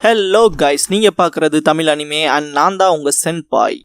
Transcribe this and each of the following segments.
Hello guys, நீங்க பார்க்குறது Tamil anime and நான் தான் உங்க சென்பாய்.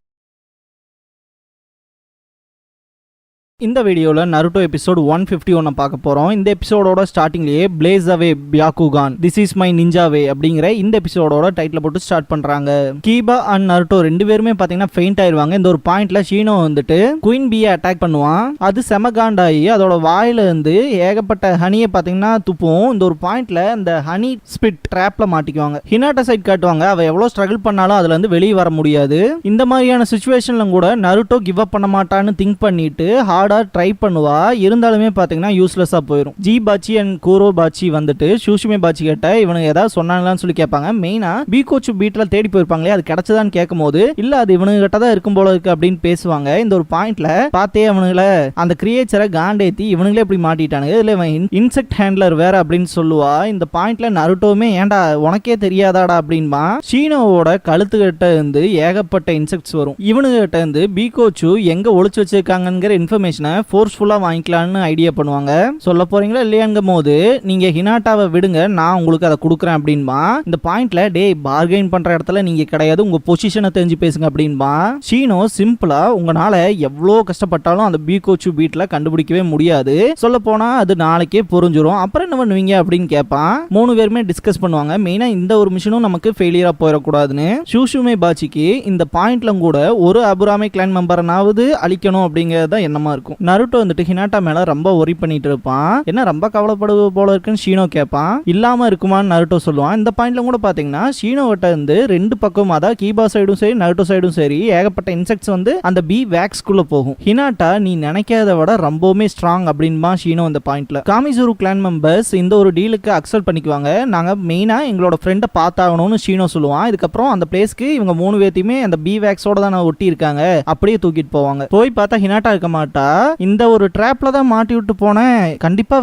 இந்த வீடியோவில் நருட்டோ எபிசோட் 151 பார்க்க போகிறோம். இந்த எபிசோடோட ஸ்டார்டிங்லேயே பிளேஸ் அவே பியாக்குகான் this is my ninja way அப்படிங்கிற இந்த எபிசோடோட டைட்டில் போட்டு ஸ்டார்ட் பண்ணுறாங்க. கீபா அண்ட் நருட்டோ ரெண்டு பேருமே பார்த்தீங்கன்னா ஃபெயிண்ட் ஆயிடுவாங்க. இந்த ஒரு பாயிண்ட்ல ஷீனோ வந்துட்டு குயின் பியை அட்டாக் பண்ணுவான். அது செமகாண்டாகி அதோட வாயில இருந்து ஏகப்பட்ட ஹனியை பார்த்தீங்கன்னா துப்பும். இந்த ஒரு பாயிண்ட்ல இந்த ஹனி ஸ்பிட் ட்ராப்ல மாட்டிக்குவாங்க. ஹினாட்டா சைட் காட்டுவாங்க. அவ எவ்வளோ ஸ்ட்ரகிள் பண்ணாலும் அதுல இருந்து வெளியே வர முடியாது. இந்த மாதிரியான சுச்சுவேஷன்ல கூட நருட்டோ கிவ் அப் பண்ண மாட்டான்னு திங்க் பண்ணிட்டு ட்ரை பண்ணுவா. இருந்தாலுமே பாத்தீங்கன்னா யூஸ்லெஸ்ஸா போயிடும். ஜி பாச்சி அண்ட் கூரோ பாச்சி வந்துட்டு சூஷிமே பாச்சி கிட்ட இவனுக்கு ஏதாவது சொன்னாங்களான்னு சொல்லி கேட்பாங்க. மெயினா பீகோச்சு பீட்ல தேடி போயிருப்பாங்களே, அது கிடைச்சதான்னு கேட்கும் போது இல்ல அது இவனுக்கு கிட்ட தான் இருக்கும் போல இருக்கு அப்படின்னு பேசுவாங்க. இந்த ஒரு பாயிண்ட்ல பார்த்தே அவனுங்கள அந்த கிரியேச்சரை காண்டேத்தி இவனுங்களே இப்படி மாட்டிட்டானுங்க. இதுல இன்செக்ட் ஹேண்ட்லர் வேற அப்படின்னு சொல்லுவா. இந்த பாயிண்ட்ல நருட்டோமே ஏன்டா உனக்கே தெரியாதாடா அப்படின்பா. ஷீனோவோட கழுத்து கிட்ட இருந்து ஏகப்பட்ட இன்செக்ட்ஸ் வரும். இவனுக்கு கிட்ட இருந்து பீகோச்சு எங்க ஒளிச்சு வச்சிருக்காங்கிற இன்ஃபர்மேஷன் ஃபோர்ஸ்ஃபுல்லா வாங்கிக்கலாம்னு ஐடியா பண்ணுவாங்க. சொல்ல போறீங்களா இல்லையாங்கும் போது நீங்க ஹினாட்டாவை விடுங்க, நான் உங்களுக்கு அதை கொடுக்குறேன் அப்படின்பா. இந்த பாயிண்ட்ல டே பார்கெயின் பண்ற இடத்துல நீங்க கிடையாது, உங்க பொசிஷனை தெரிஞ்சு பேசுங்க அப்படின்பா. ஷீனோ சிம்பிளா உங்களால எவ்வளோ கஷ்டப்பட்டாலும் அந்த பீகோச்சு பீட்ல கண்டுபிடிக்கவே முடியாது, சொல்ல போனா அது நாளைக்கே புரிஞ்சிடும், அப்புறம் என்ன பண்ணுவீங்க அப்படின்னு கேட்பான். மூணு பேருமே டிஸ்கஸ் பண்ணுவாங்க. மெயினா இந்த ஒரு மிஷனும் நமக்கு ஃபெயிலியரா போயிடக்கூடாதுன்னு ஷூஷுமே பாச்சிக்கு இந்த பாயிண்ட்ல கூட ஒரு அபுராமே கிளான் மெம்பர்னாவது அழிக்கணும் அப்படிங்கறத எண்ணமா இருக்கும். நருட்டோ வந்துட்டு ஹினாட்டா மேல ரொம்ப ஒரி பண்ணிட்டு இருப்பான். என்ன ரொம்ப கவலைப்படுவது போல இருக்குன்னு ஷீனோ கேட்பான். இல்லாம இருக்குமான்னு நருட்டோ சொல்லுவான். இந்த பாயிண்ட்ல கூட பாத்தீங்கன்னா ஷீனோ கிட்ட இருந்து ரெண்டு பக்கம், அதாவது கீபா சைடும் சரி நருட்டோ சைடும் சரி, ஏகப்பட்ட இன்செக்ட்ஸ் வந்து அந்த பி வேக்ஸ்குள்ள போகும். ஹினாட்டா நீ நினைக்காத விட ரொம்பவுமே ஸ்ட்ராங் அப்படின்பா ஷீனோ. இந்த பாயிண்ட்ல காமிசுரு கிளான் மெம்பர்ஸ் இந்த ஒரு டீலுக்கு அக்செப்ட் பண்ணிக்குவாங்க. நாங்க மெயினா எங்களோட ஃப்ரெண்டை பார்த்தாகணும்னு ஷீனோ சொல்லுவான். இதுக்கப்புறம் அந்த பிளேஸ்க்கு இவங்க மூணு பேர்த்தையுமே அந்த பி வேக்ஸோட தான் ஒட்டி இருக்காங்க, அப்படியே தூக்கிட்டு போவாங்க. போய் பார்த்தா ஹினாட்டா இருக்க மாட்டா. இந்த ஒரு ட்ராப்ல தான் மாட்டி விட்டு போனேன், கண்டிப்பா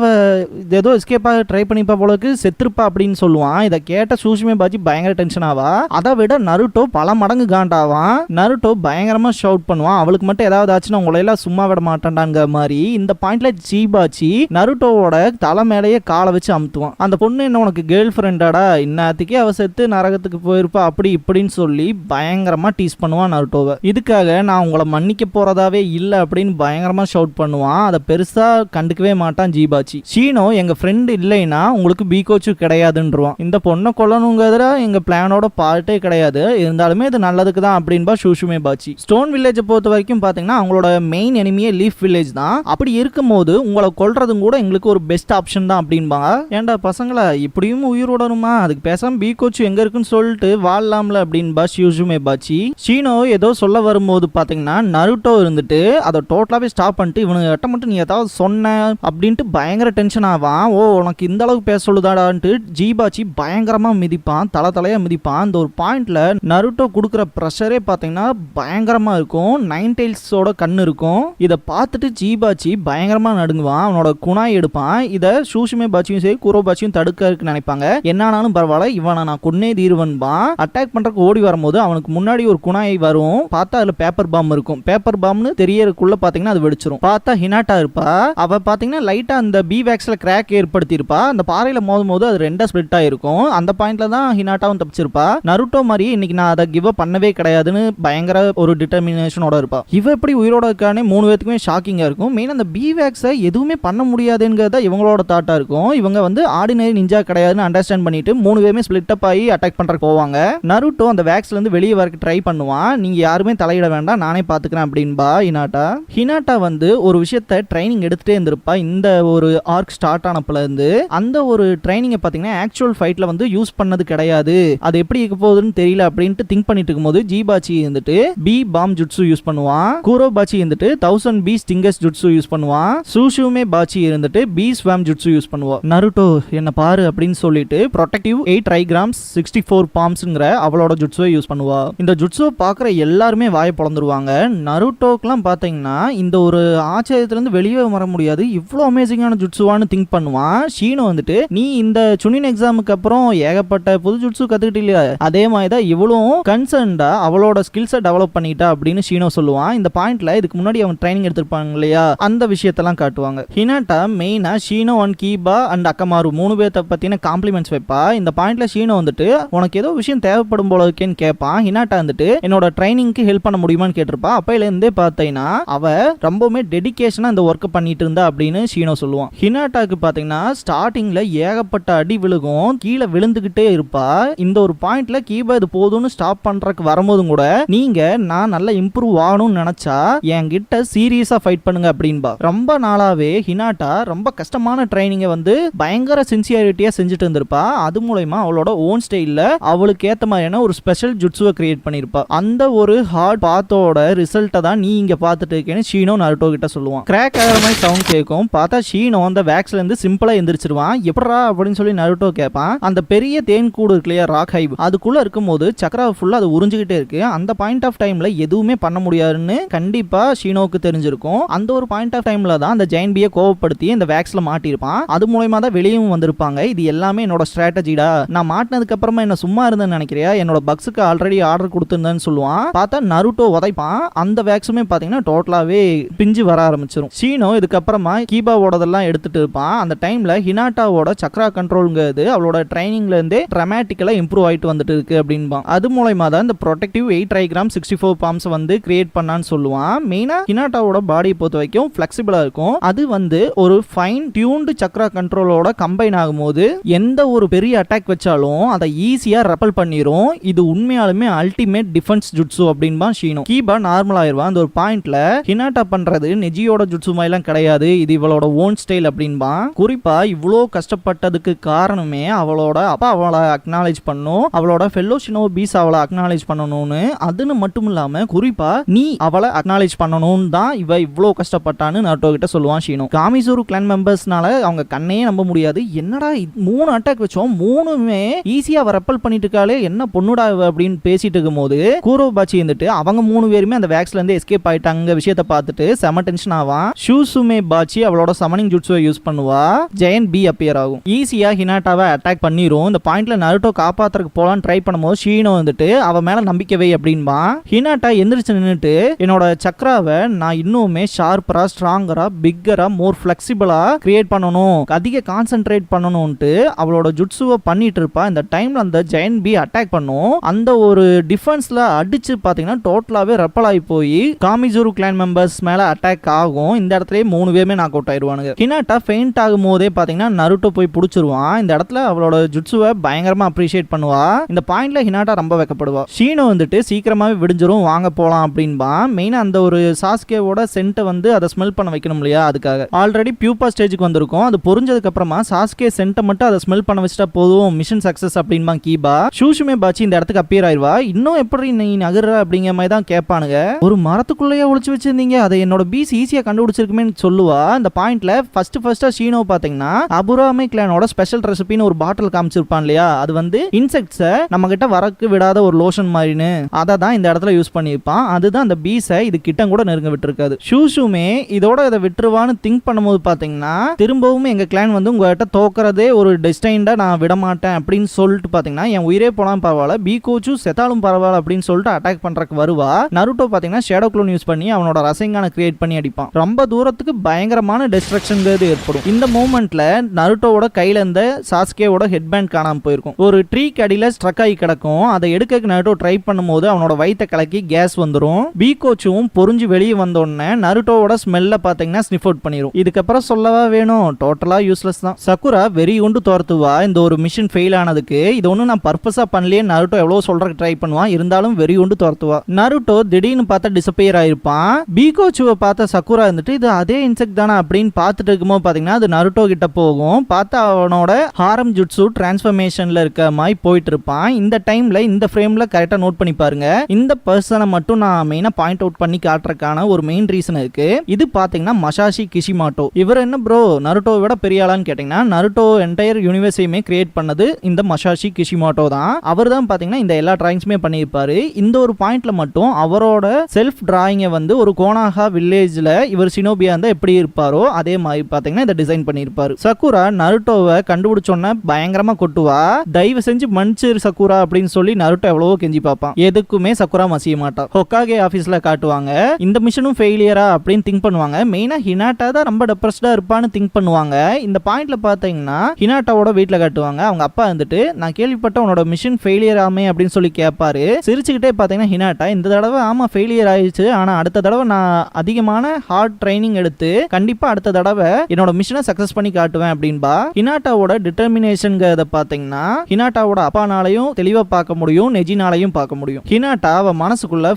ஏதோ எஸ்கேப் ஆக ட்ரை பண்ணிப்பா போலக்கு செத்துருப்பா அப்படின்னு சொல்லுவான். இதை கேட்ட சூஷிமே பாச்சி பயங்கர டென்ஷன் ஆவா. அதை விட நருட்டோ பல மடங்கு காண்டாவான். நருட்டோ பயங்கரமா ஷவுட் பண்ணுவான், அவளுக்கு மட்டும் ஏதாவது ஆச்சுன்னா உங்களை எல்லாம் சும்மா விட மாட்டான்டாங்க மாதிரி. இந்த பாயிண்ட்ல ஜீபாச்சி நருட்டோவோட தலை மேலேயே காலை வச்சு அமுத்துவான். அந்த பொண்ணு என்ன உனக்கு கேர்ள் ஃப்ரெண்டாடா, இன்னத்துக்கே அவ செத்து நரகத்துக்கு போயிருப்பா அப்படி இப்படின்னு சொல்லி பயங்கரமா டீஸ் பண்ணுவான் நருட்டோவை. இதுக்காக நான் உங்களை மன்னிக்க போறதாவே இல்லை அப்படின்னு பயங்கரமா ஷவுட் பண்ணுவான். அதை பெருசா கண்டுக்கவே மாட்டான் ஜீபாச்சி. ஷீனோ எங்க ஃப்ரெண்ட் இல்லைன்னா உங்களுக்கு பீகோச்சு கிடையாதுன்றான். இந்த பொண்ணை கொல்லணுங்கிறதுல எங்க பிளானோட பார்ட்டே கிடையாது, இருந்தாலுமே இது நல்லதுக்கு தான் அப்படின்பா சூஷுமே பாச்சி. ஸ்டோன் வில்லேஜை பொறுத்த வரைக்கும் பாத்தீங்கன்னா அவங்களோட மெயின் எனிமியே லீஃப் வில்லேஜ் தான். அப்படி இருக்கும் போது உங்களை கொல்றதும் கூட எங்களுக்கு ஒரு பெஸ்ட் ஆப்ஷன் தான் அப்படின்பாங்க. ஏன்டா பசங்களா இப்படியும் உயிரோடணுமா, அதுக்கு பேசாம பீகோச்சு எங்க இருக்குன்னு சொல்லிட்டு வாழலாம்ல அப்படின்பா சூஷுமே பாச்சி. ஷீனோ ஏதோ சொல்ல வரும்போது பாத்தீங்கன்னா நருட்டோ இருந்துட்டு அதை டோட்டலாவே ஸ்டாப் பண்ணிட்டு இவனுக்கு மட்டும் நீ ஏதாவது சொன்ன அப்படின்ட்டு பயங்கர டென்ஷன் ஆவான். ஓ உனக்கு இந்த அளவுக்கு பேச சொல்லுதாடான்ட்டு ஜீபாச்சி பயங்கரமா மிதிப்பான், தலையா மிதிப்பான். இந்த ஒரு பாயிண்ட்ல நருட்டோ கொடுக்குற ப்ரெஷரே பாத்தீங்கன்னா பயங்கரமா இருக்கும். நைன் டெயில்ஸோட கண்ணு இருக்கும். இதை பார்த்துட்டு ஜீபாச்சி பயங்கரமா நடுங்குவான். அவனோட குணாய் எடுப்பான். இதை சூஷிமே பாச்சியும் சரி குரோ பாச்சியும் தடுக்க நினைப்பாங்க. என்னானாலும் பரவாயில்ல, இவனை நான் கொன்னே தீர்வன்பான். அட்டாக் பண்றதுக்கு ஓடி வரும்போது அவனுக்கு முன்னாடி ஒரு குணாய் வரும். பார்த்தா அதுல பேப்பர் பாம் இருக்கும். பேப்பர் பாம்னு தெரியறதுக்குள்ள பாத்தீங்கன்னா அது வெடிச்சிரும். பார்த்தா ஹினாட்டா இருப்பா. அவ பாத்தீங்கன்னா லைட்டா அந்த பி வேக்ஸ்ல கிராக் ஏற்படுத்தி இருப்பா. அந்த பாறையில மோதும் போது அது ரெண்டா ஸ்பிளிட் ஆயிருக்கும். அந்த பாயிண்ட்ல தான் ஹினாட்டாவும் தப்பிச்சிருப்பா. நருட்டோ மாதிரி இன்னைக்கு நான் அதை கிவ் அப் பண்ணவே கிடையாதுன்னு பயங்கர ஒரு டிட்டர்மினேஷனோட இருப்பா. இவ எப்படி உயிரோட இருக்கானே மூணு பேத்துக்குமே ஷாக்கிங்கா இருக்கும். மெயின் அந்த பி வேக்ஸை எதுவுமே பண்ண முடியாதுங்கிறத இவங்களோட தாட்டா இருக்கும். இவங்க வந்து ஆர்டினரி நிஞ்சா கிடையாதுன்னு அண்டர்ஸ்டாண்ட் பண்ணிட்டு மூணு பேருமே ஸ்பிளிட் அப் ஆகி அட்டாக் பண்றதுக்கு போவாங்க. நருட்டோ அந்த வேக்ஸ்ல இருந்து வெளியே வரக்கு ட்ரை பண்ணுவான். நீங்க யாருமே தலையிட வேண்டாம், நானே பாத்துக்கிறேன் அப்படின்பா ஹினாட்டா. ஹினாட்டா வந்து ஒரு விஷயத்தை ட்ரைனிங் எடுத்துட்டே இருந்திருப்பா. இந்த ஒரு ஆர்க் ஸ்டார்ட் ஆனப்பல இருந்து அந்த ஒரு ட்ரைனிங்கை பார்த்தீங்கன்னா ஆக்சுவல் ஃபைட்ல வந்து யூஸ் பண்ணது கிடையாது, அது எப்படி இருக்க போகுதுன்னு தெரியல அப்படின்ட்டு திங்க் பண்ணிட்டு இருக்கும்போது ஜீபாச்சி இருந்துட்டு பி பாம் ஜுட்ஸு யூஸ் பண்ணுவான். கூரோ பாச்சி இருந்துட்டு 1000 பி ஸ்டிங்கர்ஸ் ஜுட்ஸு யூஸ் பண்ணுவான். சூஷுமே பாச்சி இருந்துட்டு பி ஸ்வாம் ஜுட்ஸு யூஸ் பண்ணுவா. நருட்டோ என்ன பாரு அப்படின்னு சொல்லிட்டு ப்ரொடெக்டிவ் 8 ட்ரைகிராம்ஸ் 64 பாம்ஸ்ங்கிற அவளோட ஜுட்ஸுவை யூஸ் பண்ணுவா. இந்த ஜுட்ஸுவை பார்க்குற எல்லாருமே வாயை பொளந்துருவாங்க. நருட்டோக்கெல்லாம் பார்த்தீங்கன்னா இந்த ஒரு ஒரு ஆச்சரியத்துல இருந்து வெளியே வர முடியாது, இவ்வளவு அமேசிங்கான ஜுட்சுவான்னு திங்க் பண்ணுவான். ஷீனோ வந்துட்டு நீ இந்த சுனின் எக்ஸாமுக்கு அப்புறம் ஏகப்பட்ட புது ஜுட்சு கத்துக்கிட்டு இல்லையா, அதே மாதிரிதான் இவ்வளவும் கன்சர்ன்டா அவளோட ஸ்கில்ஸை டெவலப் பண்ணிட்டா அப்படின்னு ஷீனோ சொல்லுவான். இந்த பாயிண்ட்ல இதுக்கு முன்னாடி அவன் ட்ரைனிங் எடுத்திருப்பாங்க இல்லையா, அந்த விஷயத்தெல்லாம் காட்டுவாங்க. ஹினாட்டா மெயினா ஷீனோ அண்ட் கீபா அண்ட் அக்கமாரு 3 பேர்த்த பத்தின காம்ப்ளிமெண்ட்ஸ் வைப்பா. இந்த பாயிண்ட்ல ஷீனோ வந்துட்டு உனக்கு ஏதோ விஷயம் தேவைப்படும் போல இருக்கேன்னு கேட்பான். ஹினாட்டா வந்துட்டு என்னோட ட்ரைனிங்க்கு ஹெல்ப் பண்ண முடியுமான்னு கேட்டிருப்பா. அப்பையில இருந்தே பார்த்தீங்கன்னா அவ ரொம்பவுமே டெடிகேஷனா இந்த ஒர்க் பண்ணிட்டு இருந்தா அப்படின்னு ஷீனோ சொல்லுவான். ஹினாட்டாக்கு பாத்தீங்கன்னா ஸ்டார்டிங்ல ஏகப்பட்ட அடி விழுகும், கீழே விழுந்துகிட்டே இருப்பா. இந்த ஒரு பாயிண்ட்ல கீபா இது போதும்னு ஸ்டாப் பண்றதுக்கு வரும்போதும் கூட நீங்க நான் நல்லா இம்ப்ரூவ் ஆகணும்னு நினைச்சா என்கிட்ட சீரியஸா ஃபைட் பண்ணுங்க அப்படின்பா. ரொம்ப நாளாவே ஹினாட்டா ரொம்ப கஷ்டமான ட்ரைனிங்கை வந்து பயங்கர சின்சியாரிட்டியா செஞ்சுட்டு இருந்திருப்பா. அது மூலமா அவளோட ஓன் ஸ்டைல்ல அவளுக்கு ஏத்த மாதிரியான ஒரு ஸ்பெஷல் ஜுட்சுவை கிரியேட் பண்ணிருப்பா. அந்த ஒரு ஹார்ட் பாத்தோட ரிசல்ட்டை தான் நீ இங்க பாத்துட்டு இருக்கேன்னு ஷீனோ நருட்டோ கிட்ட சொல்லுவான். கிராக் ஆகிற மாதிரி சவுண்ட் கேட்கும். பார்த்தா ஷீனோ அந்த வேக்ஸ்ல இருந்து சிம்பிளா எந்திரிச்சிருவான். எப்படா அப்படின்னு சொல்லி நருட்டோ கேட்பான். அந்த பெரிய தேன் கூடு இருக்கு இல்லையா, ராக் ஹைவ், அதுக்குள்ள இருக்கும்போது சக்கரா ஃபுல்லா அது உறிஞ்சுக்கிட்டே இருக்கு. அந்த பாயிண்ட் ஆஃப் டைம்ல எதுவுமே பண்ண முடியாதுன்னு கண்டிப்பா ஷீனோக்கு தெரிஞ்சிருக்கும். அந்த ஒரு பாயிண்ட் ஆஃப் டைம்ல தான் அந்த ஜெயண்ட் பியை கோவப்படுத்தி இந்த வேக்ஸ்ல மாட்டிருப்பான். அது மூலமா தான் வெளியும் வந்திருப்பாங்க. இது எல்லாமே என்னோட ஸ்ட்ராட்டஜிடா, நான் மாட்டினதுக்கு அப்புறமா என்ன சும்மா இருந்தேன்னு நினைக்கிறியா, என்னோட பக்ஸுக்கு ஆல்ரெடி ஆர்டர் கொடுத்திருந்தேன்னு சொல்லுவான். பார்த்தா நருட்டோ உதைப்பான். அந்த வேக்ஸுமே பாத்தீங்கன்னா டோட்டலாவே பிஞ்சு வர ஆரம்பிச்சிடும். ஷீனோ இதுக்கப்புறமா கீபாவோடதெல்லாம் எடுத்துட்டு இருப்பான். அந்த டைம்ல ஹினாட்டாவோட சக்ரா கண்ட்ரோல்ங்கிறது அவளோட ட்ரைனிங்ல இருந்தே ட்ராமேட்டிக்கலா இம்ப்ரூவ் ஆயிட்டு வந்துட்டு இருக்கு அப்படின்பான். அது மூலமா தான் இந்த ப்ரொடெக்டிவ் 8 ட்ரைகிராம் 64 பாம்ஸ் வந்து கிரியேட் பண்ணான்னு சொல்லுவான். மெயினா ஹினாட்டாவோட பாடியை பொறுத்த வரைக்கும் ஃபிளெக்சிபிளா இருக்கும். அது வந்து ஒரு ஃபைன் டியூன்டு சக்ரா கண்ட்ரோலோட கம்பைன் ஆகும்போது எந்த ஒரு பெரிய அட்டாக் வச்சாலும் அதை ஈஸியா ரெப்பல் பண்ணிரும். இது உண்மையாலுமே அல்டிமேட் டிஃபென்ஸ் ஜுட்சு அப்படின்பான் ஷீனோ. கீபா நார்மல் ஆயிருவான். அந்த ஒரு பாயிண்ட்ல ஹினாட்டா பண்றது நெஜியோட ஜுட்சு மாதிரிலாம் கிடையாது, இது இவளோட ஓன் ஸ்டைல் அப்படின்பான். குறிப்பா இவ்வளோ கஷ்டப்பட்டதுக்கு காரணமே அவளோட அப்பா அவளை அக்னாலேஜ் பண்ணும், அவளோட ஃபெல்லோ ஷினோபிஸ் அவளை அக்னாலேஜ் பண்ணணும்னு. அதுன்னு மட்டும் இல்லாம குறிப்பா நீ அவளை அக்னாலேஜ் பண்ணணும்னு தான் இவ இவ்வளோ கஷ்டப்பட்டான்னு நருட்டோ கிட்ட சொல்லுவான் ஷீனோ. காமிசூரு கிளான் மெம்பர்ஸ்னால அவங்க கண்ணையே நம்ப முடியாது. என்னடா 3 அட்டாக் வச்சோம், 3மே ஈஸியா ரெப்பல் பண்ணிட்டு இருக்காளே, என்ன பொண்ணுடா அப்படின்னு பேசிட்டு இருக்கும் போது கூரோபாச்சி வந்துட்டு அவங்க 3 பேருமே அந்த வேக்ஸ்ல இருந்து எஸ்கேப் ஆயிட்டாங்க விஷயத்தை பார்த்துட்டு செம டென்ஷன் ஆவான். ஷூசுமே பாச்சி அவளோட சமனிங் ஜுட்சுவை யூஸ் பண்ணுவா. ஜெயண்ட் பி அப்பியர் ஆகும். ஈஸியா ஹினாட்டாவை அட்டாக் பண்ணிரும். இந்த பாயிண்ட்ல நருட்டோ காப்பாத்துறதுக்கு போலான்னு ட்ரை பண்ணும்போது ஷீனோ வந்துட்டு அவ மேல நம்பிக்கை அப்படின்பா. ஹினாட்டா எந்திரிச்சு நின்னுட்டு என்னோட சக்ராவை நான் இன்னுமே ஷார்ப்பரா, ஸ்ட்ராங்கரா, பிக்கரா, மோர் ஃபிளெக்சிபிளா கிரியேட் பண்ணணும், அதிக கான்சென்ட்ரேட் பண்ணணும்ட்டு அவளோட ஜுட்சுவை பண்ணிட்டு இருப்பா. இந்த டைம்ல அந்த ஜெயண்ட் பி அட்டாக் பண்ணும். அந்த ஒரு டிஃபென்ஸ்ல அடிச்சு பாத்தீங்கன்னா டோட்டலாவே ரெப்பல் ஆகி போய் காமிசூரு கிளான் மெம்பர்ஸ் மேல அட்டாக் ஆகும். இந்த இடத்துலயே 3 பேருமே நாக் அவுட் ஆயிடுவானுங்க. ஹினாட்டா ஃபெயிண்ட் ஆகும் போதே பாத்தீங்கன்னா நருட்டோ போய் புடிச்சிருவான். இந்த இடத்துல அவளோட ஜுட்சுவை பயங்கரமா அப்ரிஷியேட் பண்ணுவா. இந்த பாயிண்ட்ல ஹினாட்டா ரொம்ப வெக்கப்படுவா. ஷீனோ வந்துட்டு சீக்கிரமாவே விடிஞ்சிரும், வாங்க போலாம் அப்படின்பா. மெயினா அந்த ஒரு சாஸ்கேவோட சென்ட்டை வந்து அதை ஸ்மெல் பண்ண வைக்கணும் இல்லையா, அதுக்காக ஆல்ரெடி பியூப்பா ஸ்டேஜுக்கு வந்திருக்கும். அது புரிஞ்சதுக்கு அப்புறமா சாஸ்கே சென்ட்டை மட்டும் அதை ஸ்மெல் பண்ண வச்சுட்டா போதும், மிஷன் சக்சஸ் அப்படின்பா கீபா. ஷூஷுமே பாச்சி இந்த இடத்துக்கு அப்பியர் ஆயிடுவா. இன்னும் எப்படி நீ நகர்ற அப்படிங்கிற மாதிரி தான் கேட்பானுங்க. ஒரு மரத்துக்குள்ளேயே ஒளிச்சு வச்சிருந்தீங்க, அதை என்னோட பீஸ் ஈஸியா கண்டுபிடிச்சிருக்குமே சொல்லுவா. இந்த பாயிண்ட்ல ஃபர்ஸ்டா ஷீனோ பாத்தீங்கன்னா அபுராமே கிளானோட ஸ்பெஷல் ரெசிபின்னு ஒரு பாட்டில் காமிச்சிருப்பான் இல்லையா, அது வந்து இன்செக்ட்ஸை நம்ம கிட்ட வரக்கு விடாத ஒரு லோஷன் மாதிரின்னு அதை தான் இந்த இடத்துல யூஸ் பண்ணியிருப்பான். அதுதான் அந்த பீஸை இது கிட்ட கூட நெருங்க விட்டுருக்காது. ஷூஷுமே இதோட இதை விட்டுருவான்னு திங்க் பண்ணும்போது பாத்தீங்கன்னா திரும்பவும் எங்க கிளான் வந்து உங்ககிட்ட தோக்குறதே ஒரு டெஸ்டைன்டா நான் விட மாட்டேன் அப்படின்னு சொல்லிட்டு பாத்தீங்கன்னா என் உயிரே போனாலும் பரவாயில்ல, பீகோச்சு செத்தாலும் பரவாயில்ல அப்படின்னு சொல்லிட்டு அட்டாக் பண்றதுக்கு வருவா. நருட்டோ பாத்தீங்கன்னா ஷேடோ க்ளோன் யூஸ் பண்ணி அவனோட ரசைங்கான கிரியேட் பண்ணி அடிப்பான். ரொம்ப தூரத்துக்கு பயங்கரமான டிஸ்ட்ரக்ஷன் ஏற்படும். இந்த மூமெண்ட்ல நருட்டோவோட கையில இருந்த சாஸ்கேவோட ஹெட்பேண்ட் காணாம போயிருக்கும். ஒரு ட்ரீ கடியில ஸ்ட்ரக் ஆகி கிடக்கும். அதை எடுக்க நருட்டோ ட்ரை பண்ணும்போது அவனோட வயித்தை கலக்கி கேஸ் வந்துரும். பீகோச்சும் பொறிஞ்சு வெளியே வந்த உடனே நருட்டோவோட ஸ்மெல்ல பாத்தீங்கன்னா ஸ்னிஃப் அவுட் பண்ணிரும். இதுக்கப்புறம் சொல்லவா வேணும், டோட்டலா யூஸ்லெஸ் தான். சக்குரா வெறி உண்டு தோர்த்துவா இந்த ஒரு மிஷன் ஃபெயில் ஆனதுக்கு. இது ஒன்னும் நான் பர்பஸா பண்ணலையே நருட்டோ எவ்வளவு சொல்றதுக்கு ட்ரை பண்ணுவான், இருந்தாலும் வெறி உண்டு தோர்த்துவா. நருட்டோ திடீர்னு பார்த்தா டிசப்பியர் ஆயிருப்பான். பீகோச்சுவை பார்த்த சக்குரா இருந்துட்டு இது அதே இன்செக்ட் தானே அப்படின்னு பார்த்துட்டு இருக்கும்போது பாத்தீங்கன்னா அது நருட்டோ கிட்ட போகும். பார்த்தா அவனோட ஹாரம் ஜுட்சு டிரான்ஸ்ஃபர்மேஷன்ல இருக்க மாதிரி போயிட்டு இருப்பான். இந்த டைம்ல இந்த ஃப்ரேம்ல கரெக்டா நோட் பண்ணி பாருங்க. இந்த பர்சனை மட்டும் நான் மெயினா பாயிண்ட் அவுட் பண்ணி காட்டுறதுக்கான ஒரு மெயின் ரீசன் இருக்கு. இது பாத்தீங்கன்னா மசாஷி கிஷிமாட்டோ. இவர் என்ன ப்ரோ நருட்டோ விட பெரிய ஆளான்னு கேட்டீங்கன்னா நருட்டோ என்டையர் யூனிவர்ஸையுமே கிரியேட் பண்ணது இந்த மசாஷி கிஷிமாட்டோ தான். அவர் தான் பாத்தீங்கன்னா இந்த எல்லா டிராயிங்ஸுமே பண்ணியிருப்பாரு. இந்த ஒரு பாயிண்ட்ல மட்டும் அவரோட செல்ஃப் டிராயிங்கை வந்து ஒரு கோனாகா வில்லேஜ்ல இவர் ஷினோபியா இருந்தா எப்படி இருப்பாரோ அதே மாதிரி பாத்தீங்கன்னா இதை டிசைன் பண்ணியிருப்பாரு. சக்குரா நருட்டோவை கண்டுபிடிச்சோன்னா பயங்கரமா கொட்டுவா. தயவு செஞ்சு மன்னிச்சிரு சக்குரா அப்படின்னு சொல்லி நருட்டோ எவ்வளவோ கெஞ்சி பார்ப்பான். எதுக்குமே சக்குரா மசிய மாட்டான். ஹொக்காகே ஆபீஸ்ல காட்டுவாங்க. இந்த மிஷனும் ஃபெயிலியரா அப்படின்னு திங்க் பண்ணுவாங்க. மெயினா ஹினாட்டா தான் ரொம்ப டிப்ரெஸ்டா இருப்பான்னு திங்க் பண்ணுவாங்க. இந்த பாயிண்ட்ல பாத்தீங்கன்னா ஹினாட்டாவோட வீட்டுல காட்டுவாங்க. அவங்க அப்பா வந்துட்டு நான் கேள்விப்பட்ட உன்னோட மிஷன் ஃபெயிலியர் ஆமே அப்படின்னு சொல்லி கேட்பாரு. சிரிச்சுக்கிட்டே பாத்தீங்கன்னா ஹினாட்டா இந்த தடவை ஆமா ஃபெயிலியர் ஆயிடுச்சு, ஆனா அடுத்த தடவை நான் அதிகமான ஹார்ட் ட்ரைனிங் எடுத்து கண்டிப்பா அடுத்த தடவை என்னோட மிஷனை சக்சஸ் பண்ணி காட்டுவேன் அப்படின்பா. ஹினாட்டாவோட டிட்டர்மினேஷன்ங்கிறத பாத்தீங்கன்னா ஹினாட்டாவோட அப்பானாலையும் தெளிவா பார்க்க முடியும், நெஜினாலையும் பார்க்க முடியும். ஹினாட்டா அவ மனசுக்குள்ள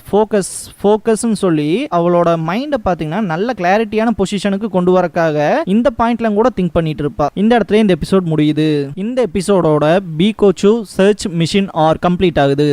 ஃபோக்கஸ்ன்னு சொல்லி அவளோட மைண்டை பாத்தீங்கன்னா நல்ல கிளாரிட்டியான பொசிஷனுக்கு கொண்டு வரக்காக இந்த பாயிண்ட்ல கூட திங்க் பண்ணிட்டு இருப்பா. இந்த இடத்துல இந்த எபிசோட் முடியுது. இந்த எபிசோடோட பீகோச்சு சர்ச் மிஷன் ஆர் கம்ப்ளீட் ஆகுது.